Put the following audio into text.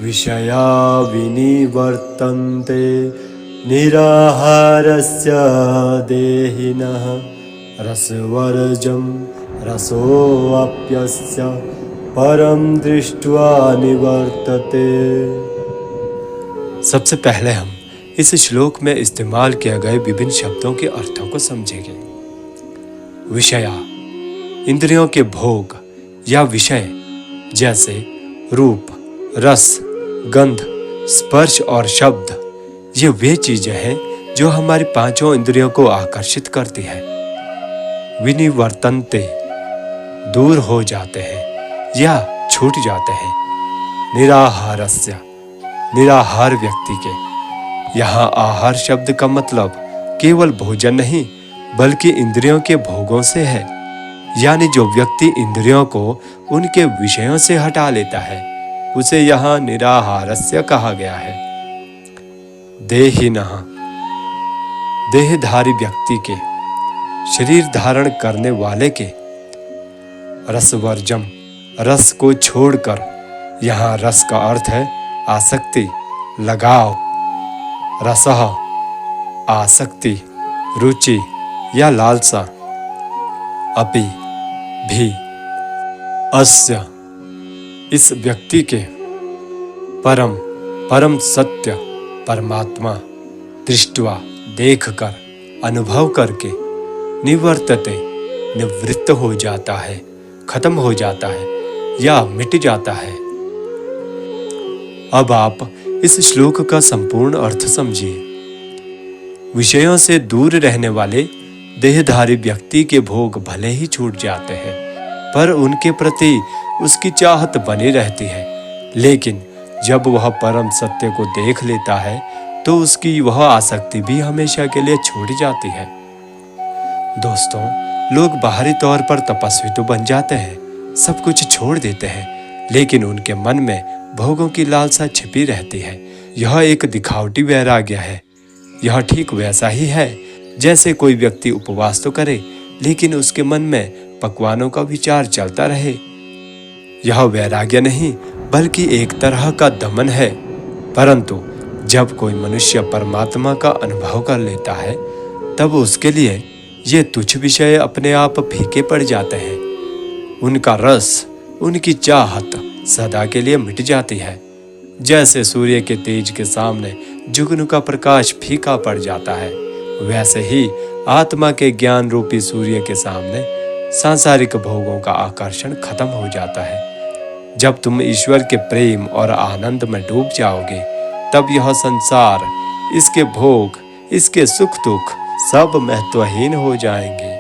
विषया विनिवर्तन्ते निराहारस्य देहिनः रसवर्जं रसोऽप्यस्य परं दृष्ट्वा निवर्तते। सबसे पहले हम इस श्लोक में इस्तेमाल किए गए विभिन्न शब्दों के अर्थों को समझेंगे। विषया इंद्रियों के भोग या विषय जैसे रूप, रस, गंध, स्पर्श और शब्द, ये वे चीजें हैं जो हमारी पांचों इंद्रियों को आकर्षित करती है। विनिवर्तन्ते दूर हो जाते हैं या छूट जाते हैं। निराहारस्य निराहार व्यक्ति के। यहाँ आहार शब्द का मतलब केवल भोजन नहीं बल्कि इंद्रियों के भोगों से है, यानी जो व्यक्ति इंद्रियों को उनके विषयों से हटा लेता है उसे यहाँ निराहारस्य कहा गया है। देहिनः देहधारी व्यक्ति के, शरीर धारण करने वाले के। रसवर्जम रस को छोड़कर, यहाँ रस का अर्थ है आसक्ति, लगाव। रसः आसक्ति, रुचि या लालसा। अपि भी, अस्य इस व्यक्ति के। परम सत्य परमात्मा दृष्टवा देखकर, अनुभव करके, निवर्तते निवृत्त हो जाता है, खत्म हो जाता है या मिट जाता है। अब आप इस श्लोक का संपूर्ण अर्थ समझिए। विषयों से दूर रहने वाले देहधारी व्यक्ति के भोग भले ही छूट जाते हैं पर उनके प्रति उसकी चाहत बनी रहती है, लेकिन जब वह परम सत्य को देख लेता है तो उसकी वह आसक्ति भी हमेशा के लिए छूट जाती है। दोस्तों, लोग बाहरी तौर पर तपस्वी तो बन जाते हैं, सब कुछ छोड़ देते हैं, लेकिन उनके मन में भोगों की लालसा छिपी रहती है। यह एक दिखावटी वैराग्य है। यह ठीक वैसा ही है जैसे कोई व्यक्ति उपवास तो करे लेकिन उसके मन में पकवानों का विचार चलता रहे। यह वैराग्य नहीं बल्कि एक तरह का दमन है। परंतु जब कोई मनुष्य परमात्मा का अनुभव कर लेता है तब उसके लिए ये तुच्छ विषय अपने आप फीके पड़ जाते हैं। उनका रस, उनकी चाहत सदा के लिए मिट जाती है। जैसे सूर्य के तेज के सामने जुगनू का प्रकाश फीका पड़ जाता है, वैसे ही आत्मा के ज्ञान रूपी सूर्य के सामने सांसारिक भोगों का आकर्षण खत्म हो जाता है। जब तुम ईश्वर के प्रेम और आनंद में डूब जाओगे तब यह संसार, इसके भोग, इसके सुख दुख सब महत्वहीन हो जाएंगे।